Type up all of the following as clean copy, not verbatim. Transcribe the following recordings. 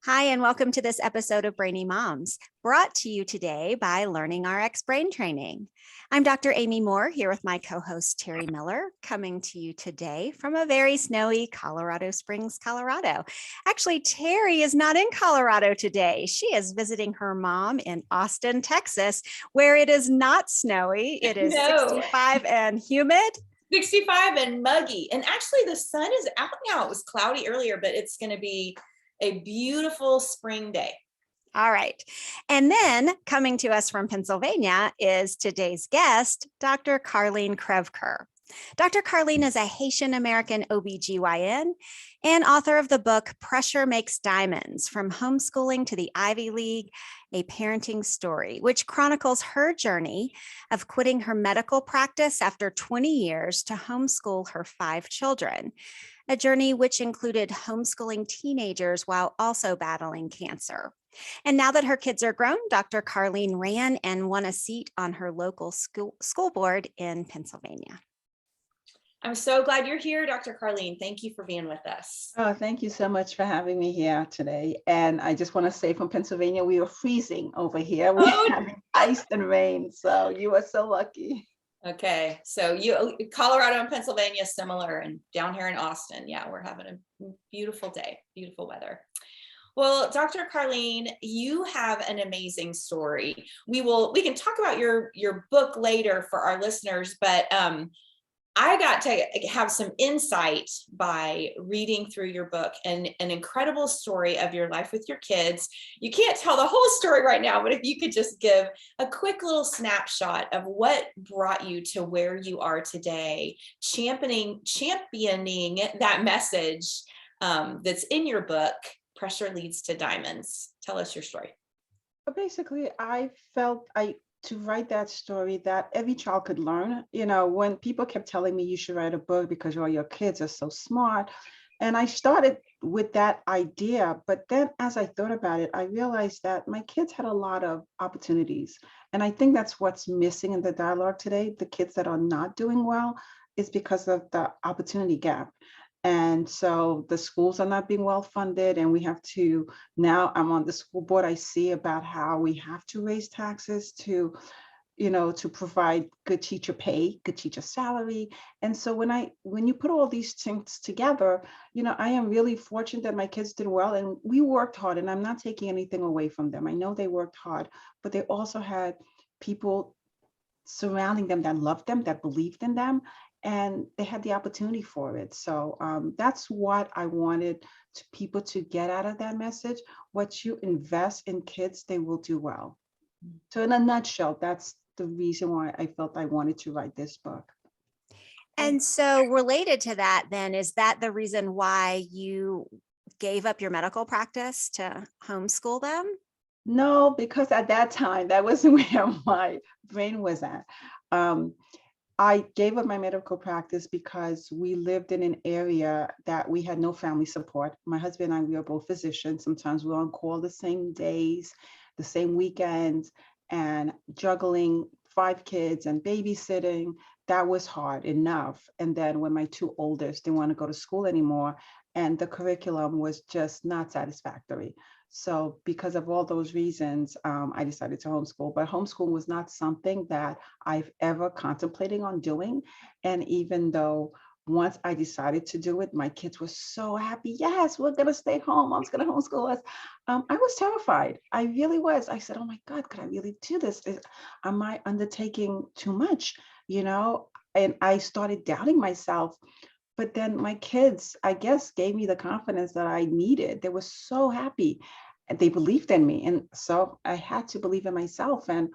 Hi, and welcome to this episode of Brainy Moms, brought to you today by Learningrx Brain Training. I'm Dr. Amy Moore here with my co-host Teri Miller, coming to you today from a very snowy Colorado Springs, Colorado. Actually, Teri is not in Colorado today. She is visiting her mom in Austin, Texas, where it is not snowy. It is 65 and humid. 65 and muggy. And actually the sun is out now. It was cloudy earlier, but it's going to be a beautiful spring day. All right. And then coming to us from Pennsylvania is today's guest, Dr. Carline Crevecoeur. Dr. Carline is a Haitian-American OBGYN and author of the book Pressure Makes Diamonds: From Homeschooling to the Ivy League, A Parenting Story, which chronicles her journey of quitting her medical practice after 20 years to homeschool her 5 children, a journey which included homeschooling teenagers while also battling cancer. And now that her kids are grown, Dr. Carline ran and won a seat on her local school board in Pennsylvania. I'm so glad you're here, Dr. Carline. Thank you for being with us. Oh, thank you so much for having me here today. And I just want to say from Pennsylvania, we are freezing over here. We're having ice and rain. So you are so lucky. Okay. So Colorado and Pennsylvania, similar, and down here in Austin. Yeah, we're having a beautiful day, beautiful weather. Well, Dr. Carline, you have an amazing story. We can talk about your book later for our listeners, but I got to have some insight by reading through your book, and an incredible story of your life with your kids. You can't tell the whole story right now, but if you could just give a quick little snapshot of what brought you to where you are today, championing that message that's in your book, Pressure Leads to Diamonds. Tell us your story. But basically, I felt to write that story that every child could learn. You know, when people kept telling me you should write a book because all your kids are so smart. And I started with that idea. But then as I thought about it, I realized that my kids had a lot of opportunities. And I think that's what's missing in the dialogue today. The kids that are not doing well is because of the opportunity gap. And so the schools are not being well funded, and we have to, now I'm on the school board, I see about how we have to raise taxes to, to provide good teacher pay, good teacher salary. And so when you put all these things together, I am really fortunate that my kids did well, and we worked hard, and I'm not taking anything away from them. I know they worked hard, but they also had people surrounding them that loved them, that believed in them, and they had the opportunity for it. So that's what I wanted people to get out of that message. What you invest in kids, they will do well. So in a nutshell, that's the reason why I felt I wanted to write this book. And so related to that, then, is that the reason why you gave up your medical practice to homeschool them? No, because at that time, that wasn't where my brain was at. I gave up my medical practice because we lived in an area that we had no family support. My husband and I, we are both physicians. Sometimes we're on call the same days, the same weekends, and juggling 5 kids and babysitting, that was hard enough. And then when my 2 oldest didn't want to go to school anymore, and the curriculum was just not satisfactory. So because of all those reasons, I decided to homeschool. But homeschool was not something that I've ever contemplated on doing. And even though once I decided to do it, my kids were so happy. Yes, we're going to stay home. Mom's going to homeschool us. I was terrified. I really was. I said, oh my God, could I really do this? Am I undertaking too much? And I started doubting myself. But then my kids, I guess, gave me the confidence that I needed. They were so happy and they believed in me. And so I had to believe in myself. And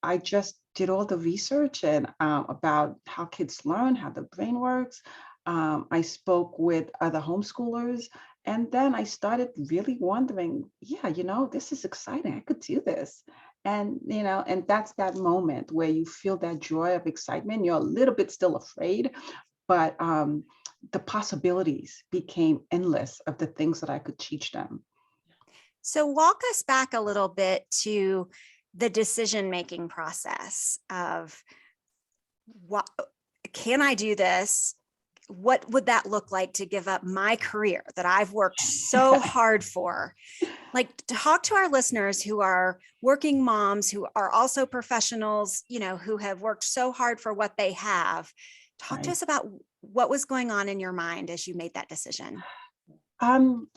I just did all the research and about how kids learn, how the brain works. I spoke with other homeschoolers. And then I started really wondering, this is exciting. I could do this. And, and that's that moment where you feel that joy of excitement. You're a little bit still afraid, but the possibilities became endless of the things that I could teach them. So walk us back a little bit to the decision-making process of what can I do this? What would that look like to give up my career that I've worked so hard for Like, talk to our listeners who are working moms, who are also professionals, who have worked so hard for what they have. Talk to Right. us about what was going on in your mind as you made that decision.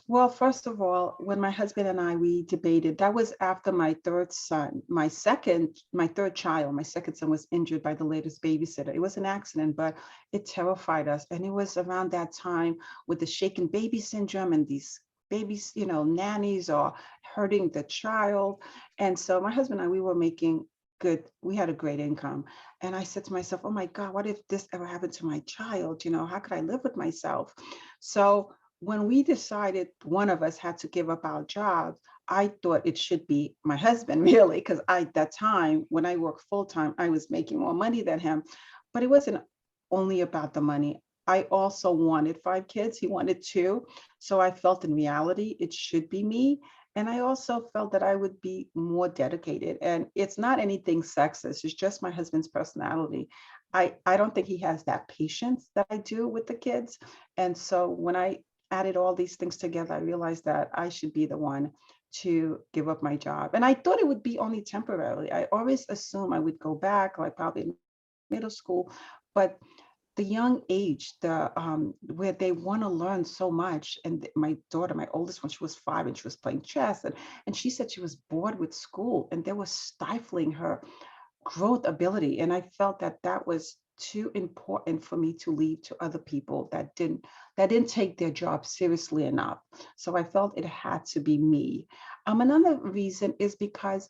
Well, first of all, when my husband and we debated, that was after my third son, my third child, my second son was injured by the latest babysitter. It was an accident, but it terrified us. And it was around that time with the shaken baby syndrome and these babies, nannies are hurting the child. And so my husband and we were making we had a great income. And I said to myself, oh my God, what if this ever happened to my child? How could I live with myself? So when we decided one of us had to give up our jobs, I thought it should be my husband, really, because at that time, when I worked full time, I was making more money than him. But it wasn't only about the money. I also wanted 5 kids. He wanted 2. So I felt in reality, it should be me. And I also felt that I would be more dedicated. And it's not anything sexist, it's just my husband's personality. I don't think he has that patience that I do with the kids. And so when I added all these things together, I realized that I should be the one to give up my job. And I thought it would be only temporarily. I always assumed I would go back, like probably in middle school, but the young age, where they want to learn so much. And my daughter, my oldest one, she was 5 and she was playing chess, and she said she was bored with school and they were stifling her growth ability. And I felt that that was too important for me to leave to other people that didn't take their job seriously enough. So I felt it had to be me. Another reason is because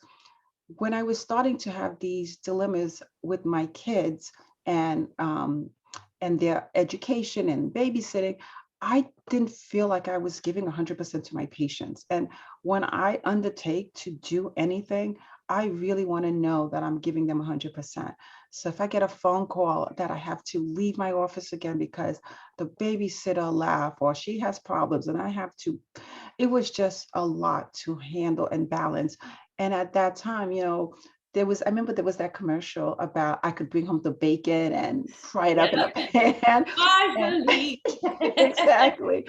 when I was starting to have these dilemmas with my kids and their education and babysitting, I didn't feel like I was giving 100% to my patients. And when I undertake to do anything, I really want to know that I'm giving them 100%. So if I get a phone call that I have to leave my office again because the babysitter left or she has problems and I have to, it was just a lot to handle and balance. And at that time, I remember there was that commercial about I could bring home the bacon and fry it up in a pan. I And believe. exactly.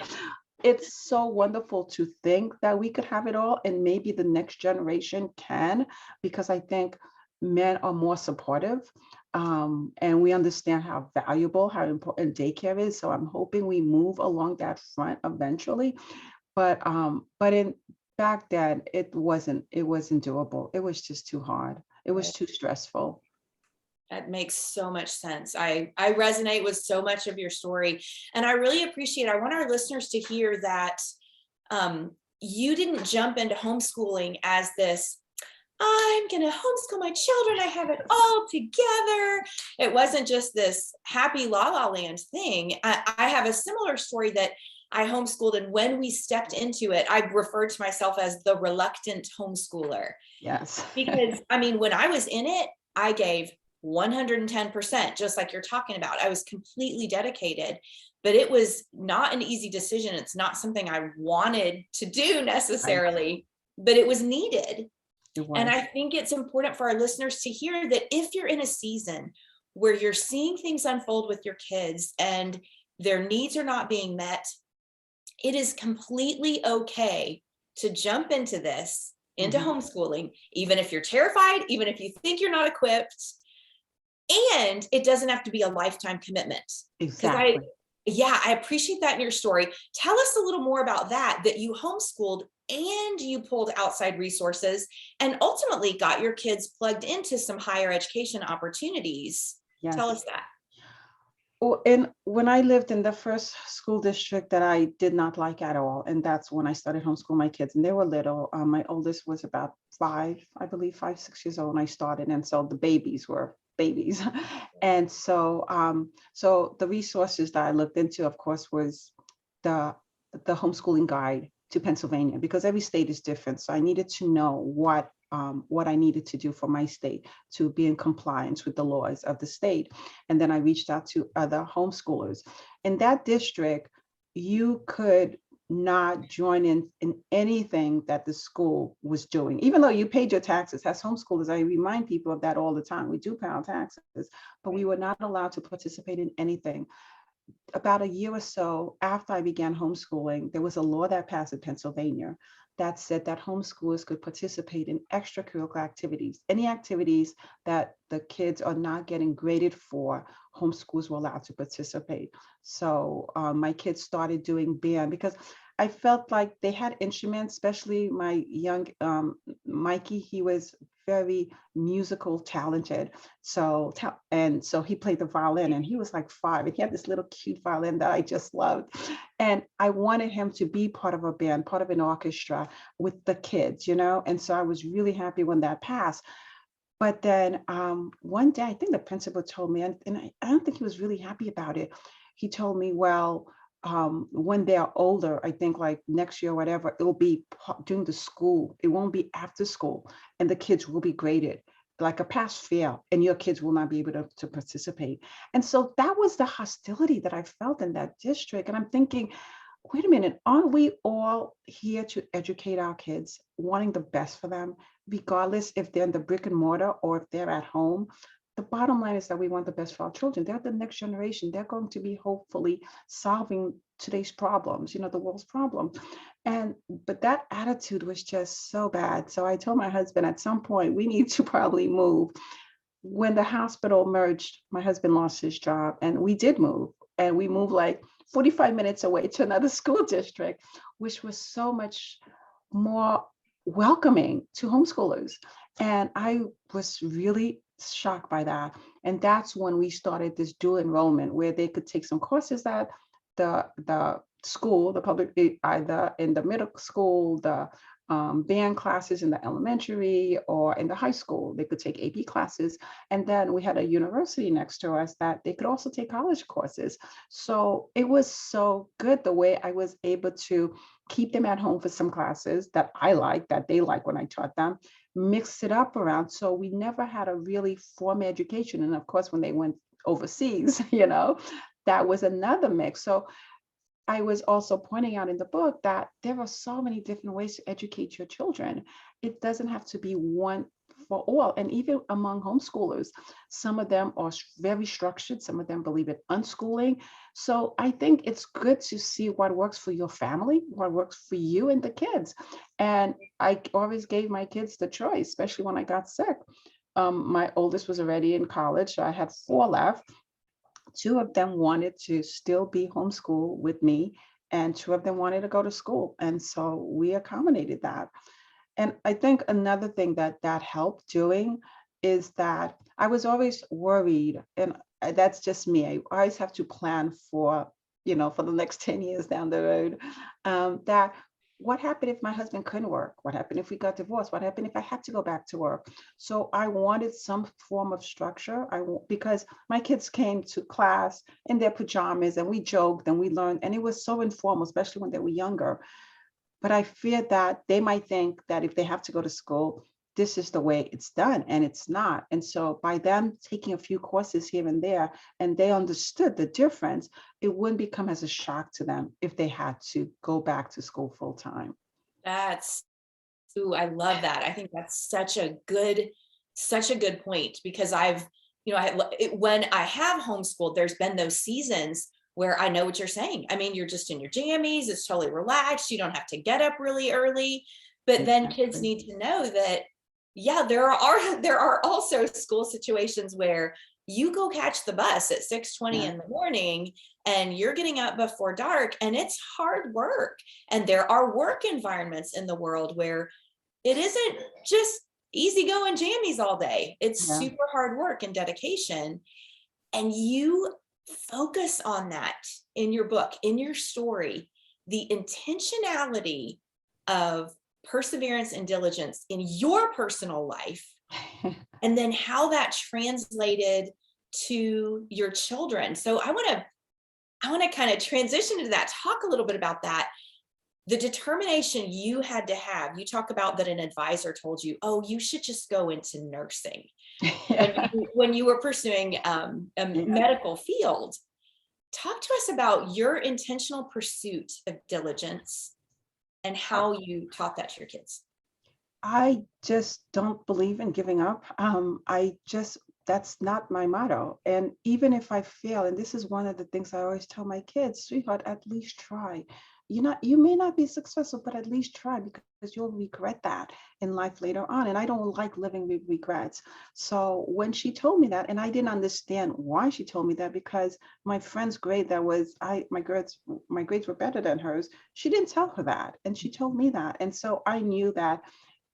It's so wonderful to think that we could have it all, and maybe the next generation can, because I think men are more supportive, and we understand how valuable, how important daycare is. So I'm hoping we move along that front eventually. But in back then, it wasn't doable. It was just too hard. It was too stressful. That makes so much sense. I resonate with so much of your story. And I really appreciate, I want our listeners to hear that you didn't jump into homeschooling as this, I'm going to homeschool my children, I have it all together. It wasn't just this happy la la land thing. I have a similar story that I homeschooled, and when we stepped into it, I referred to myself as the reluctant homeschooler. Yes. Because I mean, when I was in it, I gave 110%, just like you're talking about. I was completely dedicated, but it was not an easy decision. It's not something I wanted to do necessarily, but it was needed. And I think it's important for our listeners to hear that if you're in a season where you're seeing things unfold with your kids and their needs are not being met, it is completely okay to jump into this, into homeschooling, even if you're terrified, even if you think you're not equipped. And it doesn't have to be a lifetime commitment. Exactly. I appreciate that in your story. Tell us a little more about that you homeschooled and you pulled outside resources and ultimately got your kids plugged into some higher education opportunities. Yes. Tell us that. Well, and when I lived in the first school district that I did not like at all, and that's when I started homeschooling my kids, and they were little. My oldest was about 5, I believe, 5, 6 years old when I started, and so the babies were babies. And so the resources that I looked into, of course, was the homeschooling guide to Pennsylvania, because every state is different. So I needed to know what I needed to do for my state to be in compliance with the laws of the state. And then I reached out to other homeschoolers. In that district, you could not join in anything that the school was doing, even though you paid your taxes. As homeschoolers, I remind people of that all the time. We do pay our taxes, but we were not allowed to participate in anything. about a year or so after I began homeschooling, there was a law that passed in Pennsylvania that said that homeschoolers could participate in extracurricular activities. Any activities that the kids are not getting graded for, homeschoolers were allowed to participate. So my kids started doing band because I felt like they had instruments, especially my young Mikey. He was very musical talented. So he played the violin, and he was like 5, and he had this little cute violin that I just loved. And I wanted him to be part of a band, part of an orchestra with the kids, And so I was really happy when that passed. But then one day, I think the principal told me, and I don't think he was really happy about it. He told me, well, when they're older, I think like next year or whatever, it will be during the school. It won't be after school, and the kids will be graded like a pass fail, and your kids will not be able to participate. And so that was the hostility that I felt in that district. And I'm thinking, wait a minute, aren't we all here to educate our kids, wanting the best for them, regardless if they're in the brick and mortar or if they're at home? The bottom line is that we want the best for our children. They're the next generation. They're going to be hopefully solving today's problems, the world's problem. But that attitude was just so bad. So I told my husband at some point, we need to probably move. When the hospital merged, my husband lost his job, and we did move. And we moved like 45 minutes away to another school district, which was so much more welcoming to homeschoolers. And I was really shocked by that. And that's when we started this dual enrollment, where they could take some courses at the school, the public, either in the middle school, the band classes in the elementary, or in the high school. They could take AP classes. And then we had a university next to us that they could also take college courses. So it was so good the way I was able to keep them at home for some classes that I like, that they like when I taught them, mix it up around. So we never had a really formal education. And of course, when they went overseas, that was another mix. So I was also pointing out in the book that there are so many different ways to educate your children. It doesn't have to be one for all. And even among homeschoolers, some of them are very structured. Some of them believe in unschooling. So I think it's good to see what works for your family, what works for you and the kids. And I always gave my kids the choice, especially when I got sick. My oldest was already in college, so I had 4 left. 2 of them wanted to still be homeschooled with me, and 2 of them wanted to go to school. And so we accommodated that. And I think another thing that helped doing is that I was always worried, and that's just me. I always have to plan for the next 10 years down the road, that what happened if my husband couldn't work? What happened if we got divorced? What happened if I had to go back to work? So I wanted some form of structure. Because my kids came to class in their pajamas, and we joked and we learned, and it was so informal, especially when they were younger. But I feared that they might think that if they have to go to school, this is the way it's done, and it's not. And so by them taking a few courses here and there, and they understood the difference, it wouldn't become as a shock to them if they had to go back to school full time. I love that. I think that's such a good point, because when I have homeschooled, there's been those seasons where I know what you're saying. I mean, you're just in your jammies, it's totally relaxed. You don't have to get up really early, but then kids need to know that, yeah, there are also school situations where you go catch the bus at 6:20 in the morning, and you're getting up before dark, and it's hard work. And there are work environments in the world where it isn't just easy going jammies all day. It's super hard work and dedication. And you focus on that in your book, in your story, the intentionality of perseverance and diligence in your personal life, and then how that translated to your children. So I want to kind of transition to that, talk a little bit about that. The determination you had to have. You talk about that an advisor told you, oh, you should just go into nursing when you were pursuing a medical field. Talk to us about your intentional pursuit of diligence and how you taught that to your kids. I just don't believe in giving up. I just that's not my motto. And even if I fail, and this is one of the things I always tell my kids, sweetheart, at least try. You may not be successful, but at least try, because you'll regret that in life later on. And I don't like living with regrets. So when she told me that, and I didn't understand why she told me that, because my friend's grade that was my grades were better than hers. She didn't tell her that, and she told me that. And so I knew that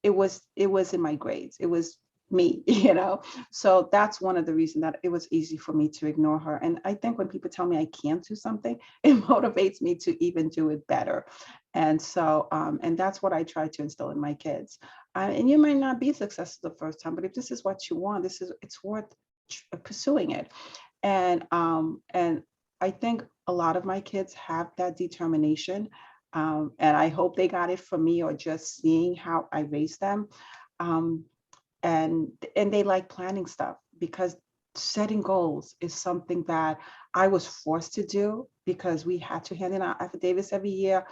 it was in my grades. It was me, So that's one of the reasons that it was easy for me to ignore her. And I think when people tell me I can't do something, it motivates me to even do it better. And so, and that's what I try to instill in my kids. And you might not be successful the first time, but if this is what you want, it's worth pursuing it. And I think a lot of my kids have that determination. And I hope they got it from me, or just seeing how I raised them. Um, and they like planning stuff, because setting goals is something that I was forced to do, because we had to hand in our affidavits every year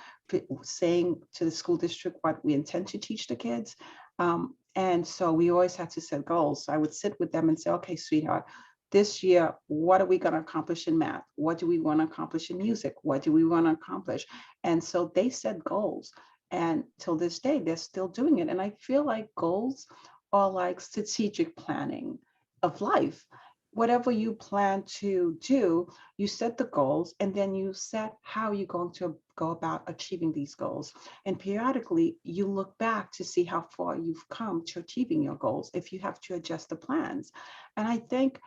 saying to the school district what we intend to teach the kids. And so we always had to set goals. So I would sit with them and say, okay, sweetheart, this year, what are we going to accomplish in math? What do we want to accomplish in music? What do we want to accomplish? And so they set goals. And till this day, they're still doing it. And I feel like goals are like strategic planning of life. Whatever you plan to do, you set the goals, and then you set how you're going to go about achieving these goals. And periodically, you look back to see how far you've come to achieving your goals, if you have to adjust the plans. And I think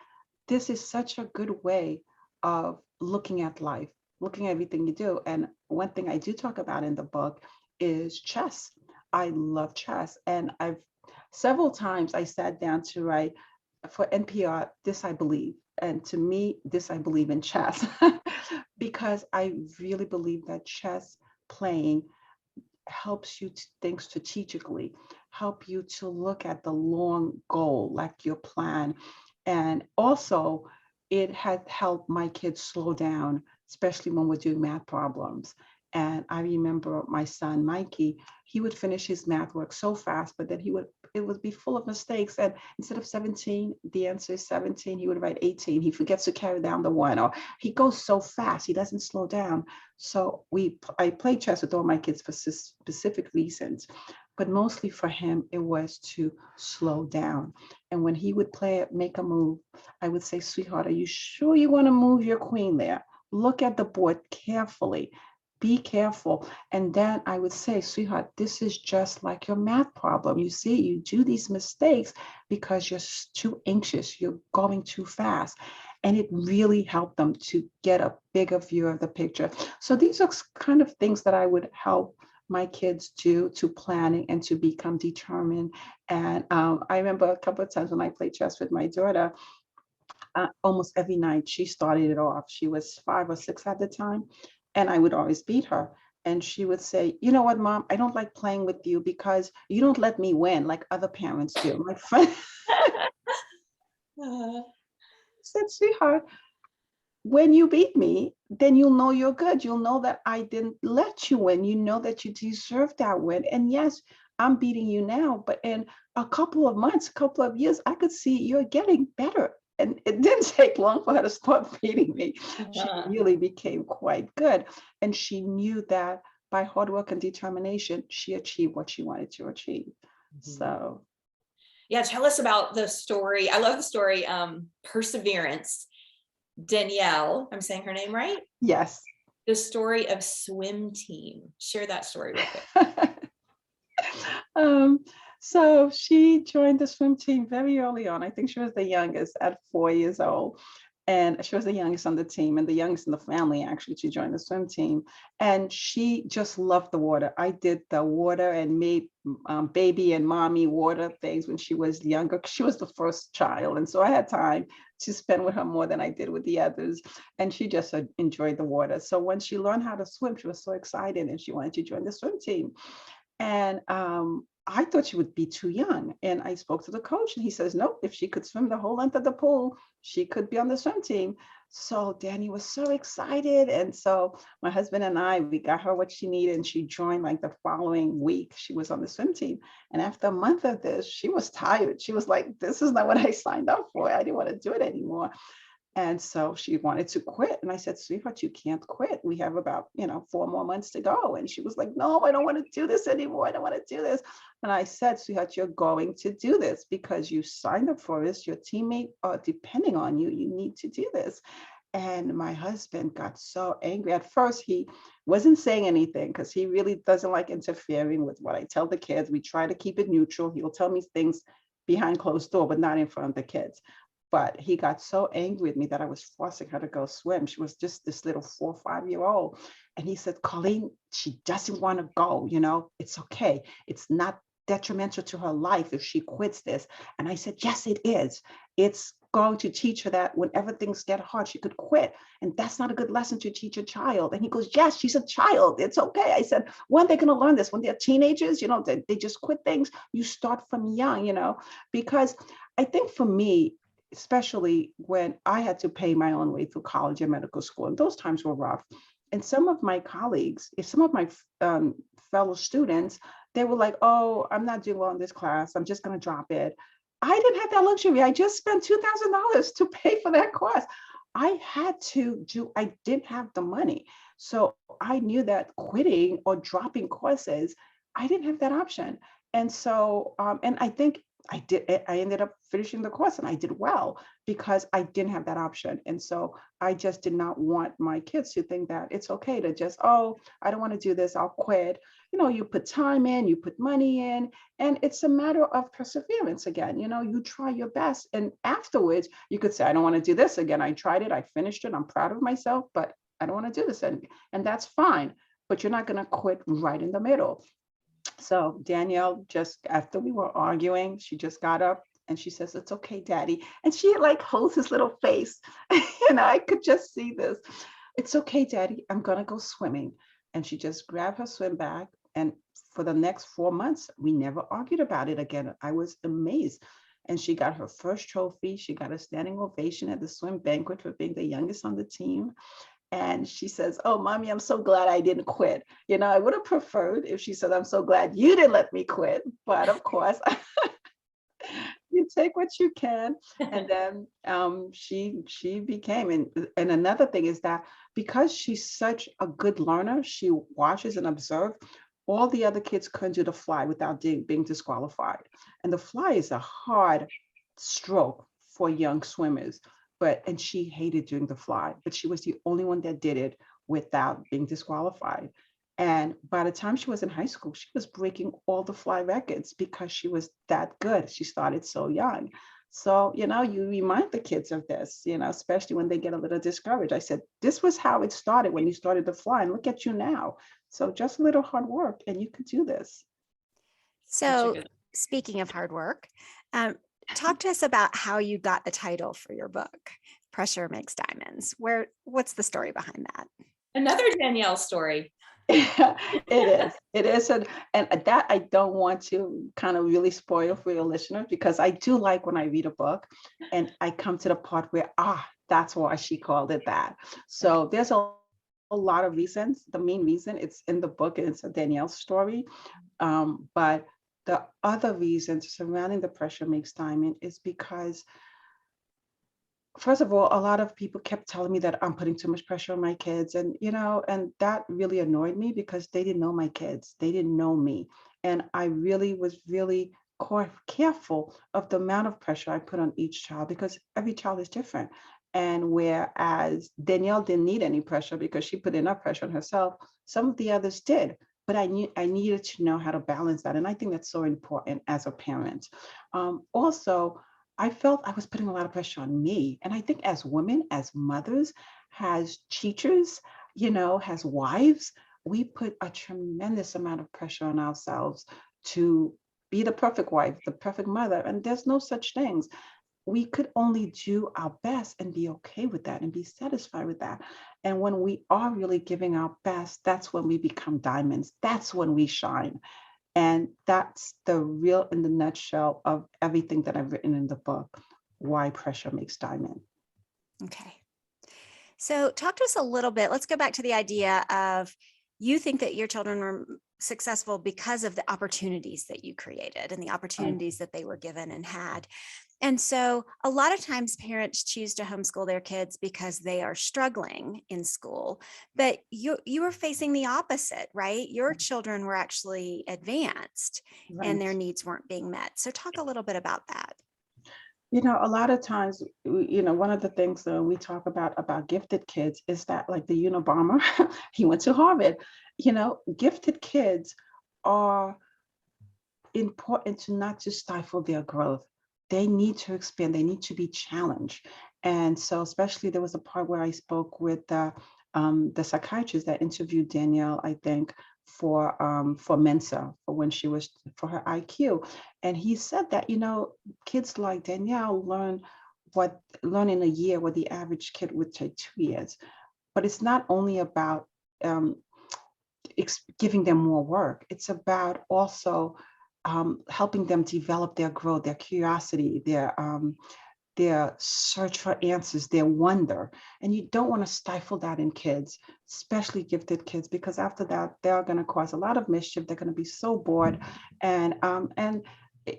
this is such a good way of looking at life, looking at everything you do. And one thing I do talk about in the book is chess. I love chess. And several times I sat down to write for NPR, this I believe. And to me, this I believe in chess, because I really believe that chess playing helps you to think strategically, help you to look at the long goal, like your plan. And also, it has helped my kids slow down, especially when we're doing math problems. And I remember my son, Mikey, he would finish his math work so fast, but then it would be full of mistakes. And instead of 17, the answer is 17, he would write 18. He forgets to carry down the one, or he goes so fast, he doesn't slow down. So I play chess with all my kids for specific reasons, but mostly for him, it was to slow down. And when he would make a move, I would say, sweetheart, are you sure you want to move your queen there? Look at the board carefully. Be careful. And then I would say, sweetheart, this is just like your math problem. You see, you do these mistakes because you're too anxious. You're going too fast. And it really helped them to get a bigger view of the picture. So these are kind of things that I would help my kids do to planning and to become determined. And I remember a couple of times when I played chess with my daughter, almost every night she started it off. She was 5 or 6 at the time, and I would always beat her. And she would say, you know what, Mom, I don't like playing with you because you don't let me win like other parents do. My friend said, sweetheart, when you beat me, then you'll know you're good. You'll know that I didn't let you win. You know that you deserve that win. And yes, I'm beating you now, but in a couple of months, a couple of years, I could see you're getting better. And it didn't take long for her to start beating me. She really became quite good. And she knew that by hard work and determination, she achieved what she wanted to achieve. So. Yeah, tell us about the story. I love the story, Perseverance. Danielle, I'm saying her name right? Yes. The story of swim team. Share that story real quick. So she joined the swim team very early on. I think she was the youngest at 4 years old. And she was the youngest on the team and the youngest in the family, actually, to join the swim team. And she just loved the water. I did the water and made baby and mommy water things when she was younger. She was the first child. And so I had time to spend with her more than I did with the others. And she just enjoyed the water. So when she learned how to swim, she was so excited and she wanted to join the swim team. And I thought she would be too young. And I spoke to the coach and he says, nope, if she could swim the whole length of the pool, she could be on the swim team. So Danny was so excited. And so my husband and I, we got her what she needed and she joined like the following week. She was on the swim team. And after a month of this, she was tired. She was like, this is not what I signed up for. I didn't want to do it anymore. And so she wanted to quit. And I said, sweetheart, you can't quit. We have about, 4 more months to go. And she was like, no, I don't want to do this anymore. I don't want to do this. And I said, sweetheart, you're going to do this because you signed up for this. Your teammate are depending on you. You need to do this. And my husband got so angry. At first, he wasn't saying anything because he really doesn't like interfering with what I tell the kids. We try to keep it neutral. He'll tell me things behind closed door, but not in front of the kids. But he got so angry with me that I was forcing her to go swim. She was just this little 4 or 5-year-old. And he said, Carline, she doesn't want to go, it's okay. It's not detrimental to her life if she quits this. And I said, yes, it is. It's going to teach her that whenever things get hard, she could quit. And that's not a good lesson to teach a child. And he goes, yes, she's a child. It's okay. I said, when they're going to learn this? When they're teenagers, they just quit things. You start from young, because I think for me, especially when I had to pay my own way through college and medical school, and those times were rough. And some of my colleagues, some of my fellow students, they were like, oh, I'm not doing well in this class. I'm just going to drop it. I didn't have that luxury. I just spent $2,000 to pay for that course. I didn't have the money. So I knew that quitting or dropping courses, I didn't have that option. And so, and I think I ended up finishing the course and I did well because I didn't have that option. And so I just did not want my kids to think that it's okay to just, oh, I don't want to do this, I'll quit. You put time in, you put money in, and it's a matter of perseverance again. You try your best. And afterwards, you could say, I don't want to do this again. I tried it, I finished it, I'm proud of myself, but I don't want to do this. And that's fine. But you're not going to quit right in the middle. So Danielle, just after we were arguing, she just got up and she says, it's okay, Daddy. And she like holds his little face. I could just see this. It's okay, Daddy. I'm going to go swimming. And she just grabbed her swim bag. And for the next 4 months, we never argued about it again. I was amazed. And she got her first trophy. She got a standing ovation at the swim banquet for being the youngest on the team. And she says, oh, Mommy, I'm so glad I didn't quit. I would have preferred if she said, I'm so glad you didn't let me quit. But of course, you take what you can. And then she became, and another thing is that because she's such a good learner, she watches and observes. All the other kids couldn't do the fly without being disqualified. And the fly is a hard stroke for young swimmers. And she hated doing the fly, but she was the only one that did it without being disqualified. And by the time she was in high school, she was breaking all the fly records because she was that good. She started so young. So, you remind the kids of this, especially when they get a little discouraged. I said, this was how it started when you started the fly, and look at you now. So just a little hard work and you could do this. So speaking of hard work, talk to us about how you got the title for your book, Pressure Makes Diamonds. What's the story behind that? Another Danielle story. It is. And that I don't want to kind of really spoil for your listeners, because I do like when I read a book and I come to the part where, that's why she called it that. So there's a lot of reasons. The main reason it's in the book, and it's a Danielle story. But the other reasons surrounding the Pressure Makes Diamond is because, first of all, a lot of people kept telling me that I'm putting too much pressure on my kids. And, and that really annoyed me because they didn't know my kids. They didn't know me. And I was really careful of the amount of pressure I put on each child, because every child is different. And whereas Danielle didn't need any pressure because she put enough pressure on herself, some of the others did. But I needed to know how to balance that. And I think that's so important as a parent. Also, I felt I was putting a lot of pressure on me. And I think as women, as mothers, as teachers, as wives, we put a tremendous amount of pressure on ourselves to be the perfect wife, the perfect mother. And there's no such things. We could only do our best and be okay with that and be satisfied with that. And when we are really giving our best, that's when we become diamonds. That's when we shine. And that's the real, in the nutshell, of everything that I've written in the book, Why Pressure Makes Diamond. Okay. So talk to us a little bit. Let's go back to the idea of, you think that your children were successful because of the opportunities that you created and the opportunities that they were given and had. And so a lot of times parents choose to homeschool their kids because they are struggling in school, but you were facing the opposite, right? Your children were actually advanced and their Right. needs weren't being met. So talk a little bit about that. A lot of times, one of the things we talk about gifted kids is that, like the Unabomber, he went to Harvard. Gifted kids are important to not to stifle their growth. They need to expand. They need to be challenged. And so, especially, there was a part where I spoke with the psychiatrist that interviewed Danielle, I think, for Mensa, for when she was, for her IQ. And he said that, kids like Danielle learn in a year what the average kid would take 2 years. But it's not only about um, giving them more work. It's about also helping them develop their growth, their curiosity, their search for answers, their wonder. And you don't want to stifle that in kids, especially gifted kids, because after that, they're going to cause a lot of mischief. They're going to be so bored, and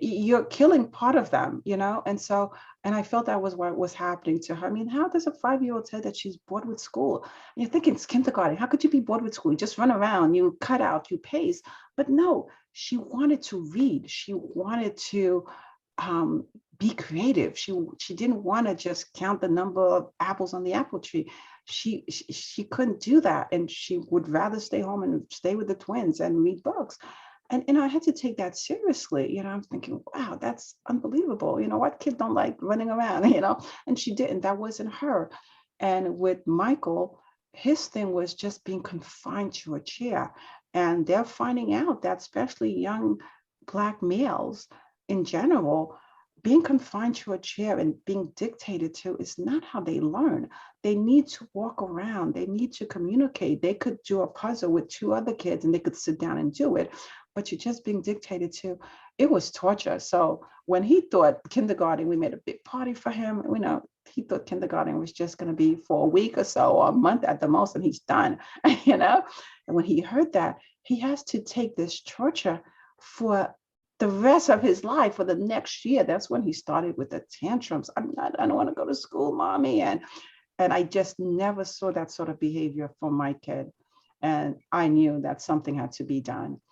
you're killing part of them, and I felt that was what was happening to her. I mean, how does a 5-year-old say that she's bored with school? And you're thinking it's kindergarten. How could you be bored with school? You just run around, you cut out, you pace. But no, she wanted to read. She wanted to be creative. She didn't want to just count the number of apples on the apple tree. She couldn't do that, and she would rather stay home and stay with the twins and read books. And I had to take that seriously. I'm thinking, wow, that's unbelievable. What kid don't like running around, And she didn't. That wasn't her. And with Michael, his thing was just being confined to a chair. And they're finding out that, especially young Black males in general, being confined to a chair and being dictated to is not how they learn. They need to walk around. They need to communicate. They could do a puzzle with 2 other kids and they could sit down and do it. But you're just being dictated to. It was torture. So when he thought kindergarten, we made a big party for him. He thought kindergarten was just going to be for a week or so, or a month at the most, and he's done, And when he heard that, he has to take this torture for the rest of his life, for the next year. That's when he started with the tantrums. I don't want to go to school, mommy. And I just never saw that sort of behavior from my kid. And I knew that something had to be done.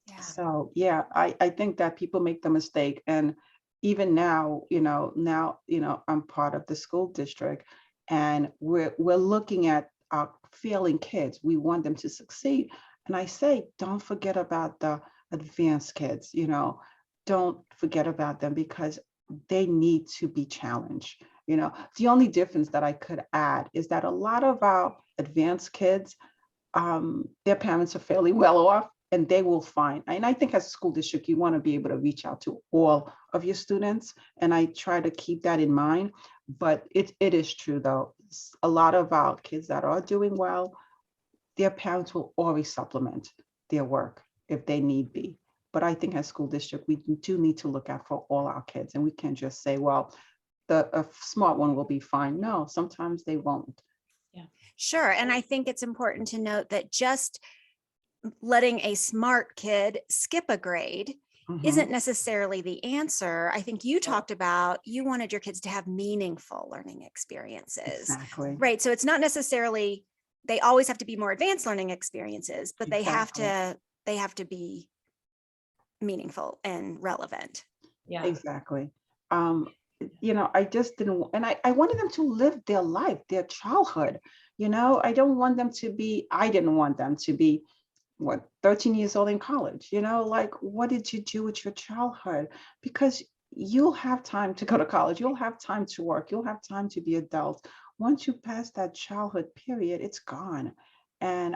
Yeah. So yeah, I think that people make the mistake. And even now, I'm part of the school district, and we're looking at our failing kids. We want them to succeed. And I say, don't forget about the advanced kids, don't forget about them, because they need to be challenged. The only difference that I could add is that a lot of our advanced kids, their parents are fairly well off, and they will find. And I think as a school district, you want to be able to reach out to all of your students. And I try to keep that in mind. But it is true, though. A lot of our kids that are doing well, their parents will always supplement their work if they need be. But I think as school district, we do need to look out for all our kids. And we can't just say, well, a smart one will be fine. No, sometimes they won't. Yeah. Sure. And I think it's important to note that just letting a smart kid skip a grade isn't necessarily the answer. I think you talked about, you wanted your kids to have meaningful learning experiences. Exactly. Right. So it's not necessarily, they always have to be more advanced learning experiences, but they have to be meaningful and relevant. Yeah. Exactly. I just didn't, and I wanted them to live their life, their childhood. I didn't want them to be 13 years old in college, like, what did you do with your childhood? Because you'll have time to go to college, you'll have time to work, you'll have time to be adults. Once you pass that childhood period, it's gone. And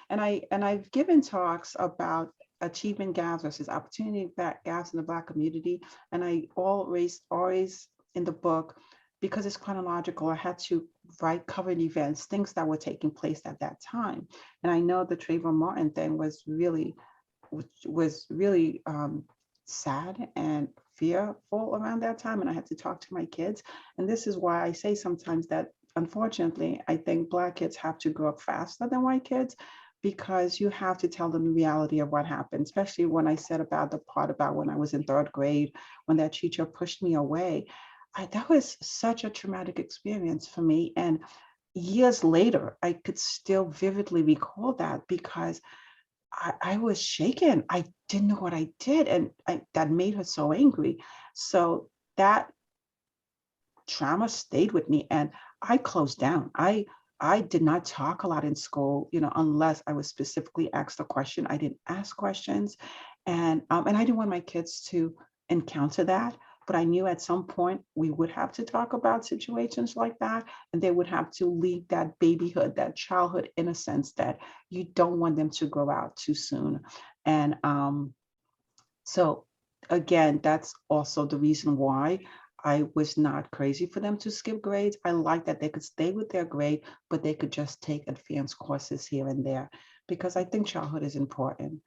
I've given talks about achievement gaps versus opportunity gaps in the Black community. And I always in the book, because it's chronological, I had to write current events, things that were taking place at that time. And I know the Trayvon Martin thing was really which was really sad and fearful around that time. And I had to talk to my kids. And this is why I say sometimes that, unfortunately, I think Black kids have to grow up faster than white kids, because you have to tell them the reality of what happened, especially when I said about the part about when I was in 3rd grade, when that teacher pushed me away. That was such a traumatic experience for me. And years later, I could still vividly recall that, because I was shaken. I didn't know what I did. And that made her so angry. So that trauma stayed with me, and I closed down. I did not talk a lot in school, unless I was specifically asked a question. I didn't ask questions, and I didn't want my kids to encounter that. But I knew at some point we would have to talk about situations like that, and they would have to leave that babyhood, that childhood innocence that you don't want them to grow out too soon. And so again, that's also the reason why I was not crazy for them to skip grades. I like that they could stay with their grade, but they could just take advanced courses here and there, because I think childhood is important.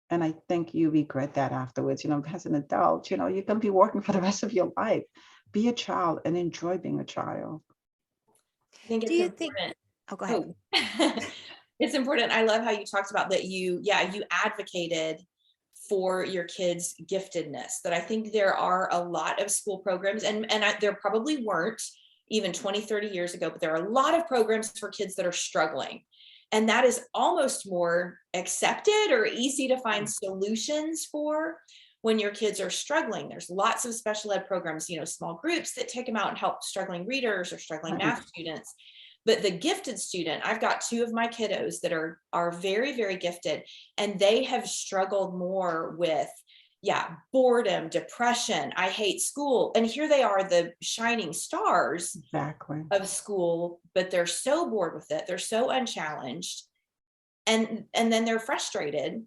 And I think you regret that afterwards. As an adult, you're going to be working for the rest of your life. Be a child and enjoy being a child. I think Do it's you think, important. oh, go ahead. Oh. It's important. I love how you talked about that. You advocated for your kids' giftedness. That I think there are a lot of school programs, and there probably weren't even 20, 30 years ago, but there are a lot of programs for kids that are struggling. And that is almost more accepted or easy to find solutions for when your kids are struggling. There's lots of special ed programs, small groups that take them out and help struggling readers or struggling math students. But the gifted student, I've got 2 of my kiddos that are very, very gifted, and they have struggled more with, boredom, depression, I hate school. And here they are, the shining stars Exactly. of school, but they're so bored with it. They're so unchallenged. And then they're frustrated.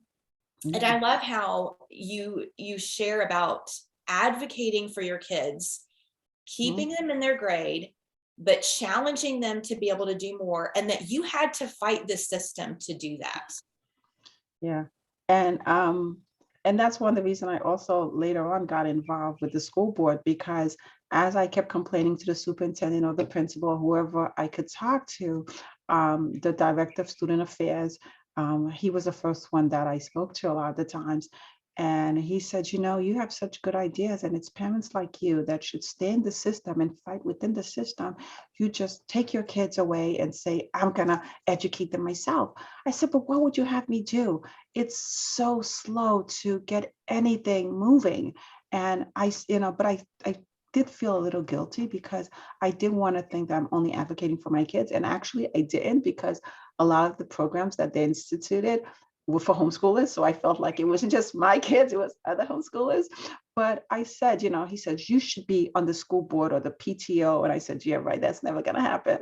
And I love how you share about advocating for your kids, keeping them in their grade, but challenging them to be able to do more, and that you had to fight the system to do that. Yeah. And that's one of the reasons I also later on got involved with the school board, because as I kept complaining to the superintendent or the principal, whoever I could talk to, the director of student affairs, he was the first one that I spoke to a lot of the times. And he said, you have such good ideas, and it's parents like you that should stay in the system and fight within the system. You just take your kids away and say, I'm going to educate them myself. I said, but what would you have me do? It's so slow to get anything moving. And but I did feel a little guilty, because I didn't want to think that I'm only advocating for my kids. And actually I didn't, because a lot of the programs that they instituted were for homeschoolers. So I felt like it wasn't just my kids, it was other homeschoolers. But I said, he said, you should be on the school board or the PTO. And I said, yeah, right, that's never going to happen.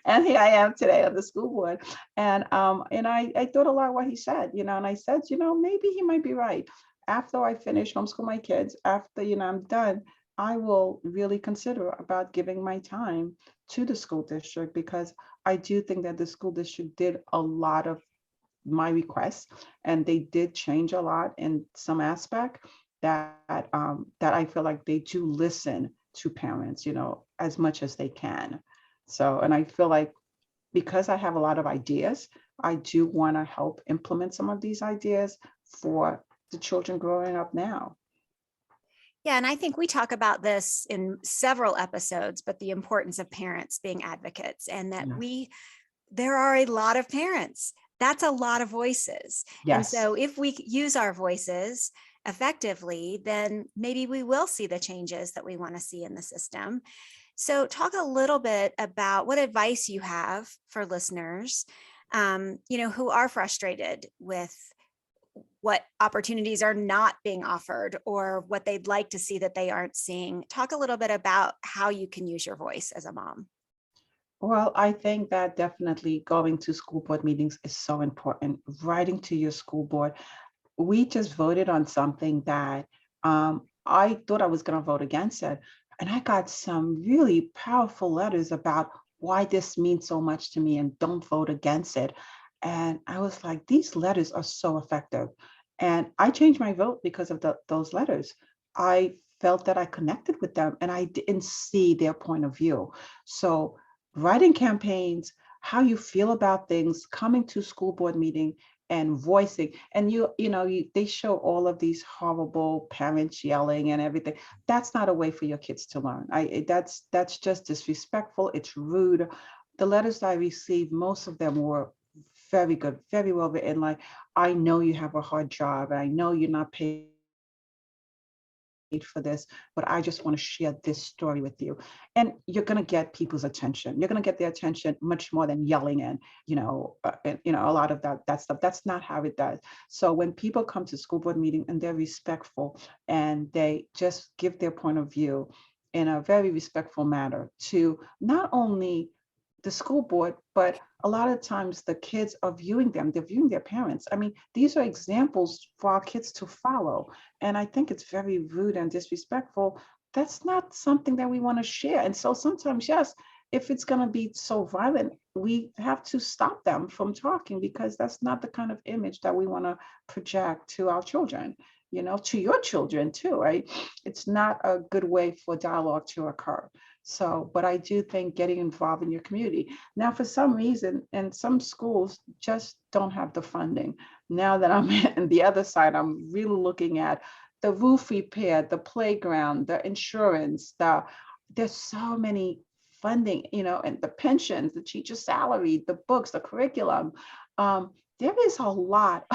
And here I am today on the school board. And I thought a lot of what he said, and I said, maybe he might be right. After I finish homeschool my kids, after, I'm done, I will really consider about giving my time to the school district, because I do think that the school district did a lot of my requests, and they did change a lot in some aspect that I feel like they do listen to parents, as much as they can. So, and I feel like because I have a lot of ideas, I do want to help implement some of these ideas for the children growing up now. Yeah, and I think we talk about this in several episodes, but the importance of parents being advocates, and that there are a lot of parents. That's a lot of voices. Yes. And so if we use our voices effectively, then maybe we will see the changes that we want to see in the system. So talk a little bit about what advice you have for listeners, who are frustrated with what opportunities are not being offered or what they'd like to see that they aren't seeing. Talk a little bit about how you can use your voice as a mom. Well, I think that definitely going to school board meetings is so important. Writing to your school board. We just voted on something that I thought I was going to vote against it. And I got some really powerful letters about why this means so much to me and don't vote against it. And I was like, these letters are so effective. And I changed my vote because of those letters. I felt that I connected with them and I didn't see their point of view. So writing campaigns, how you feel about things, coming to school board meeting and voicing, and they show all of these horrible parents yelling and everything. That's not a way for your kids to learn. That's just disrespectful. It's rude. The letters I received, most of them were very good, very well written. Like, I know you have a hard job. I know you're not paid for this, but I just want to share this story with you. And you're going to get people's attention. You're going to get their attention much more than yelling and, a lot of that stuff. That's not how it does. So when people come to school board meeting and they're respectful and they just give their point of view in a very respectful manner to not only the school board, but a lot of times the kids are viewing them, they're viewing their parents. I mean, these are examples for our kids to follow. And I think it's very rude and disrespectful. That's not something that we want to share. And so sometimes, yes, if it's going to be so violent, we have to stop them from talking, because that's not the kind of image that we want to project to our children, to your children too, right? It's not a good way for dialogue to occur. So, but I do think getting involved in your community. Now, for some reason, and some schools just don't have the funding. Now that I'm on the other side, I'm really looking at the roof repair, the playground, the insurance, there's so many funding, and the pensions, the teacher's salary, the books, the curriculum. There is a lot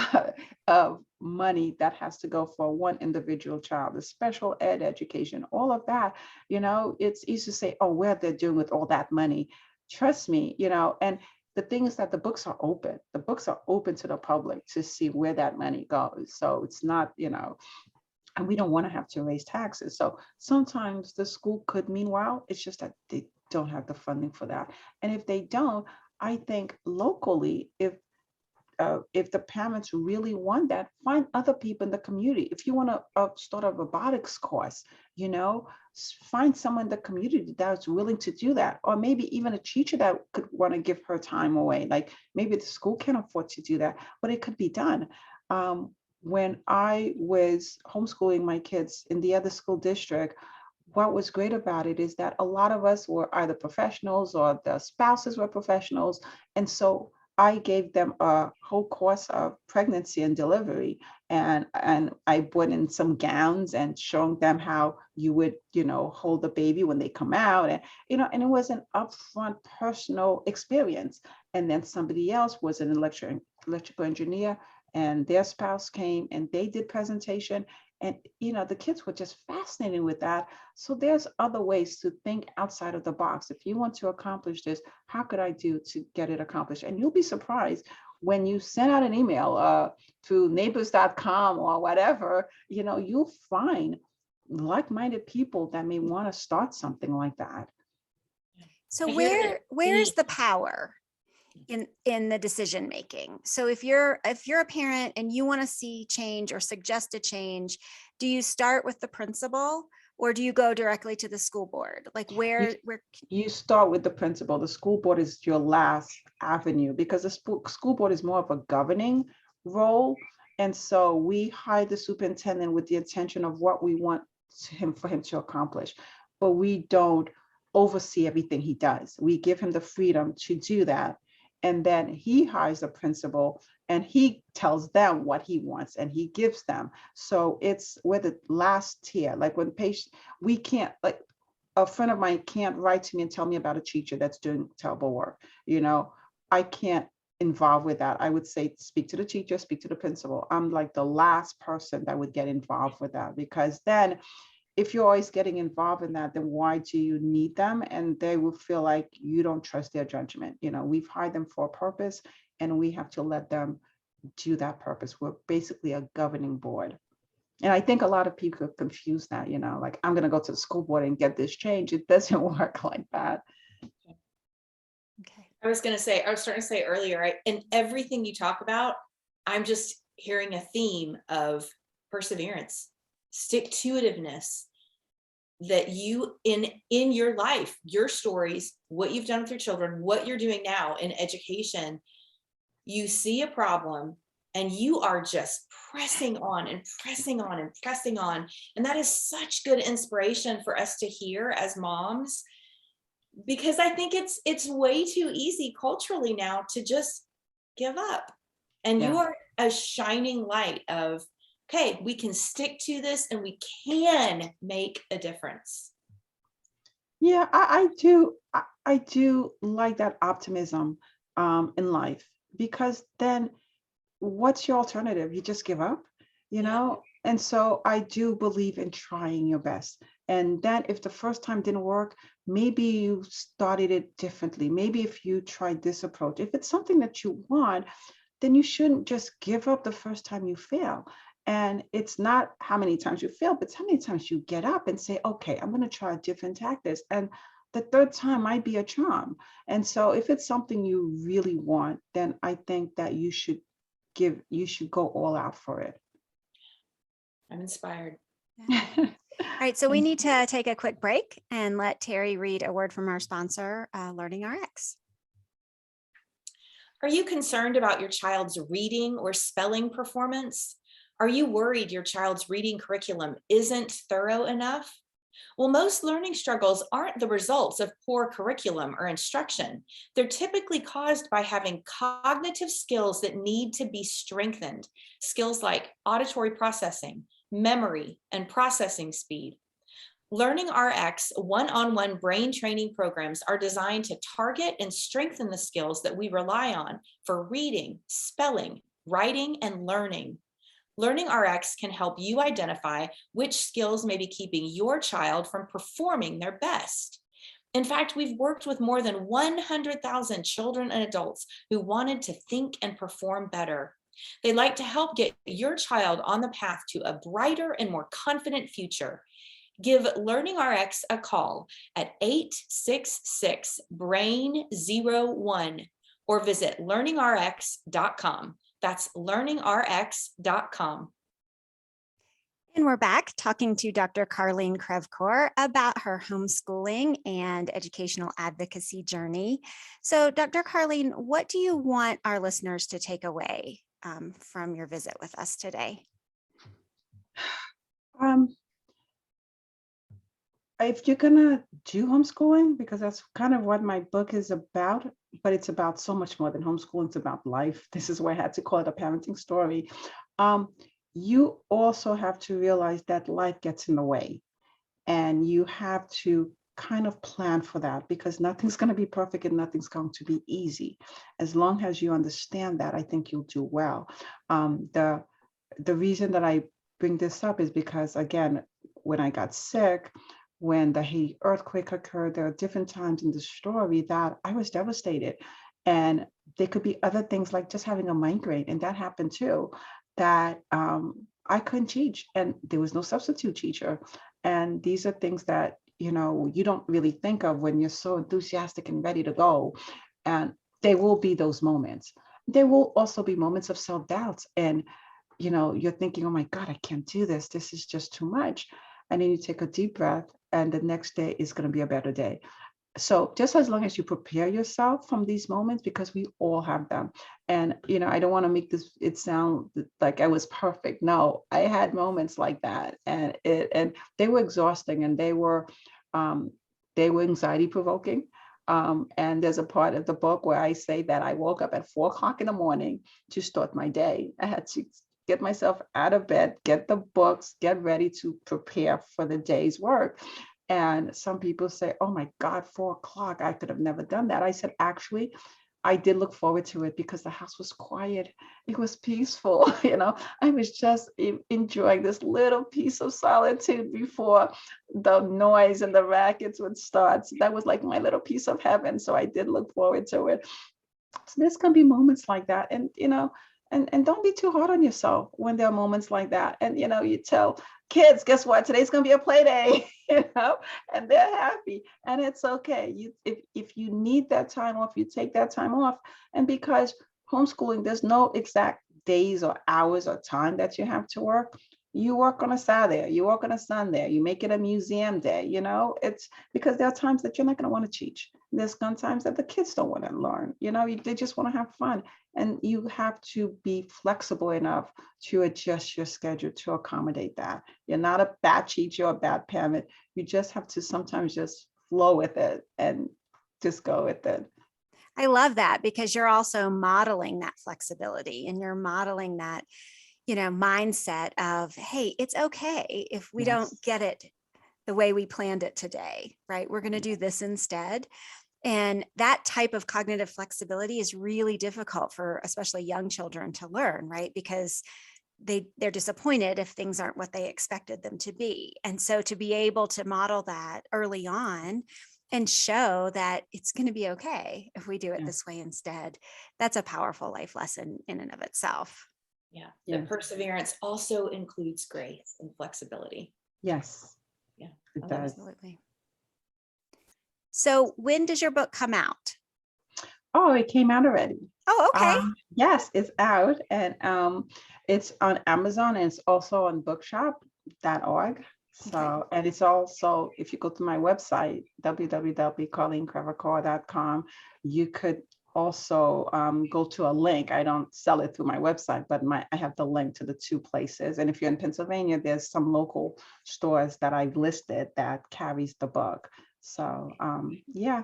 of money that has to go for one individual child, the special ed education, all of that. It's easy to say, oh, where they're doing with all that money. Trust me, and the thing is that the books are open. The books are open to the public to see where that money goes. So it's not, and we don't want to have to raise taxes. So sometimes the school could, meanwhile, it's just that they don't have the funding for that. And if they don't, I think locally, if the parents really want that, find other people in the community. If you want to start a robotics course, find someone in the community that's willing to do that. Or maybe even a teacher that could want to give her time away. Like maybe the school can't afford to do that, but it could be done. When I was homeschooling my kids in the other school district, what was great about it is that a lot of us were either professionals or the spouses were professionals. And so I gave them a whole course of pregnancy and delivery, and I brought in some gowns and showing them how you would, hold the baby when they come out, and and it was an upfront personal experience. And then somebody else was an electrical engineer, and their spouse came and they did presentation, and the kids were just fascinated with that. So there's other ways to think outside of the box. If you want to accomplish this, how could I do to get it accomplished? And you'll be surprised when you send out an email to neighbors.com or whatever, you'll find like-minded people that may want to start something like that. So where is the power in the decision making? So if you're a parent and you want to see change or suggest a change, do you start with the principal or do you go directly to the school board? Like where you start with the principal. The school board is your last avenue, because the school board is more of a governing role. And so we hire the superintendent with the intention of what we want for him to accomplish, but we don't oversee everything he does. We give him the freedom to do that. And then he hires a principal and he tells them what he wants and he gives them. So we're the last tier. Like when we can't, like a friend of mine can't write to me and tell me about a teacher that's doing terrible work. I can't involve with that. I would say, speak to the teacher, speak to the principal. I'm like the last person that would get involved with that, because then if you're always getting involved in that, then why do you need them? And they will feel like you don't trust their judgment. We've hired them for a purpose and we have to let them do that purpose. We're basically a governing board. And I think a lot of people confuse that, like I'm going to go to the school board and get this change. It doesn't work like that. Okay. I was starting to say earlier, right? In everything you talk about, I'm just hearing a theme of perseverance, stick-to-itiveness, that you in your life, your stories, what you've done with your children, what you're doing now in education, you see a problem and you are just pressing on and pressing on and pressing on. And that is such good inspiration for us to hear as moms, because I think it's way too easy culturally now to just give up. And you Yeah. are a shining light of, okay, we can stick to this and we can make a difference. Yeah, I do. I do like that optimism in life, because then what's your alternative? You just give up, you Yeah. know? And so I do believe in trying your best. And then if the first time didn't work, maybe you started it differently. Maybe if you tried this approach, if it's something that you want, then you shouldn't just give up the first time you fail. And it's not how many times you fail, but it's how many times you get up and say, okay, I'm going to try different tactics. And the third time might be a charm. And so if it's something you really want, then I think that you should go all out for it. I'm inspired. All right, so we need to take a quick break and let Teri read a word from our sponsor, Learningrx. Are you concerned about your child's reading or spelling performance? Are you worried your child's reading curriculum isn't thorough enough? Well, most learning struggles aren't the results of poor curriculum or instruction. They're typically caused by having cognitive skills that need to be strengthened. Skills like auditory processing, memory, and processing speed. Learningrx one-on-one brain training programs are designed to target and strengthen the skills that we rely on for reading, spelling, writing, and learning. Learningrx can help you identify which skills may be keeping your child from performing their best. In fact, we've worked with more than 100,000 children and adults who wanted to think and perform better. They'd like to help get your child on the path to a brighter and more confident future. Give Learningrx a call at 866-BRAIN-01 or visit learningrx.com. That's learningrx.com. And we're back talking to Dr. Carline Crevecoeur about her homeschooling and educational advocacy journey. So, Dr. Carline, what do you want our listeners to take away from your visit with us today? If you're gonna do homeschooling, because that's kind of what my book is about, but it's about so much more than homeschooling. It's about life. This is why I had to call it a parenting story. You also have to realize that life gets in the way, and you have to kind of plan for that, because nothing's going to be perfect and nothing's going to be easy. As long as you understand that, I think you'll do well. The reason that I bring this up is because, again, when I got sick, when the Haiti earthquake occurred, there are different times in the story that I was devastated. And there could be other things like just having a migraine, and that happened too, that I couldn't teach, and there was no substitute teacher. And these are things that, you don't really think of when you're so enthusiastic and ready to go. And there will be those moments. There will also be moments of self-doubt. And, you're thinking, oh my God, I can't do this. This is just too much. And then you take a deep breath, and the next day is going to be a better day. So just as long as you prepare yourself from these moments, because we all have them. And, I don't want to make it sound like I was perfect. No, I had moments like that, and they were exhausting, and they were anxiety provoking. And there's a part of the book where I say that I woke up at 4:00 in the morning to start my day. I had to get myself out of bed, get the books, get ready to prepare for the day's work. And some people say, oh my God, 4:00, I could have never done that. I said, actually, I did look forward to it because the house was quiet. It was peaceful. I was just enjoying this little piece of solitude before the noise and the rackets would start. So that was like my little piece of heaven. So I did look forward to it. So there's going to be moments like that. And, and don't be too hard on yourself when there are moments like that. And, you tell kids, guess what? Today's going to be a play day, and they're happy. And it's okay. If you need that time off, you take that time off. And because homeschooling, there's no exact days or hours or time that you have to work. You work on a Saturday, you work on a Sunday, you make it a museum day, it's because there are times that you're not going to want to teach. There's times that the kids don't want to learn, they just want to have fun. And you have to be flexible enough to adjust your schedule to accommodate that. You're not a bad teacher or a bad parent. You just have to sometimes just flow with it and just go with it. I love that, because you're also modeling that flexibility, and you're modeling that, mindset of, hey, it's okay if we don't get it the way we planned it today, right? We're going to do this instead. And that type of cognitive flexibility is really difficult for especially young children to learn, right? Because they're disappointed if things aren't what they expected them to be. And so to be able to model that early on and show that it's going to be okay if we do it this way instead, that's a powerful life lesson in and of itself. Yeah. The perseverance also includes grace and flexibility. Yes. Yeah. It does. Absolutely. So when does your book come out? Oh, it came out already. Oh, okay. Yes, it's out, and it's on Amazon, and it's also on bookshop.org. So, and it's also, if you go to my website, www.carlinecrevecoeur.com, you could also go to a link. I don't sell it through my website, but I have the link to the two places. And if you're in Pennsylvania, there's some local stores that I've listed that carries the book. So, yeah.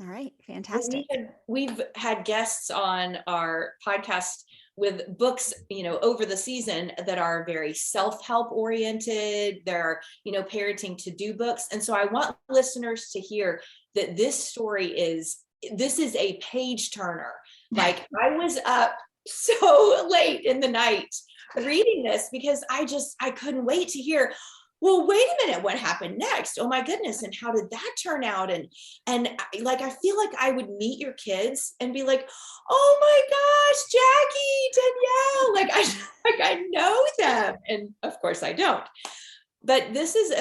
All right, fantastic. We've had guests on our podcast with books, over the season that are very self-help oriented. They're, parenting to do books. And so I want listeners to hear that this is a page turner. Like, I was up so late in the night reading this because I couldn't wait to hear, well, wait a minute, what happened next? Oh my goodness. And how did that turn out? And I feel like I would meet your kids and be like, oh my gosh, Jackie, Danielle, I know them. And of course I don't, but this is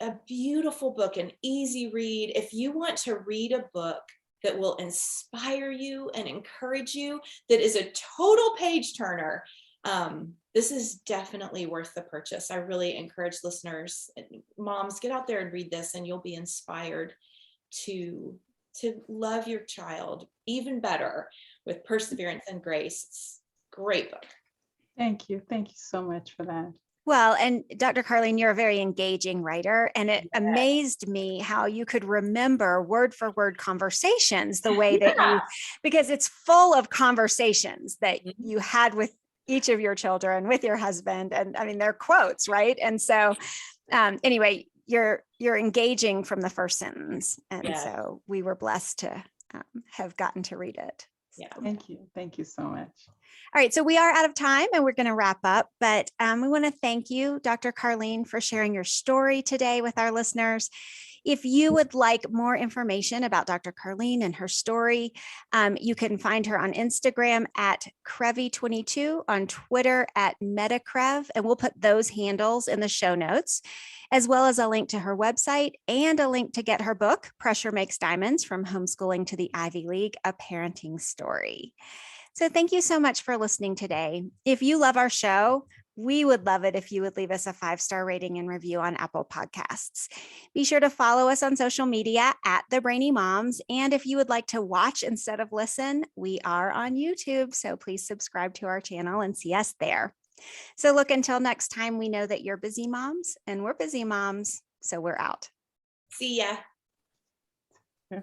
a beautiful book, an easy read. If you want to read a book that will inspire you and encourage you, that is a total page turner, this is definitely worth the purchase. I really encourage listeners, moms, get out there and read this, and you'll be inspired to love your child even better with perseverance and grace. It's a great book. Thank you. Thank you so much for that. Well, and Dr. Carline, you're a very engaging writer, and it amazed me how you could remember word for word conversations the way that you, because it's full of conversations that you had with each of your children, with your husband. And I mean, they're quotes, right? And so anyway, you're engaging from the first sentence. And so we were blessed to have gotten to read it. Yeah. Thank you. Thank you so much. All right, so we are out of time and we're going to wrap up, but we want to thank you, Dr. Carline, for sharing your story today with our listeners. If you would like more information about Dr. Carline and her story, you can find her on Instagram at Crevi22, on Twitter at MetaCrev, and we'll put those handles in the show notes, as well as a link to her website and a link to get her book, Pressure Makes Diamonds: From Homeschooling to the Ivy League, A Parenting Story. So thank you so much for listening today. If you love our show, we would love it if you would leave us a 5-star rating and review on Apple Podcasts. Be sure to follow us on social media at the Brainy Moms. And if you would like to watch instead of listen, we are on YouTube. So please subscribe to our channel and see us there. So look, until next time, we know that you're busy moms and we're busy moms. So we're out. See ya.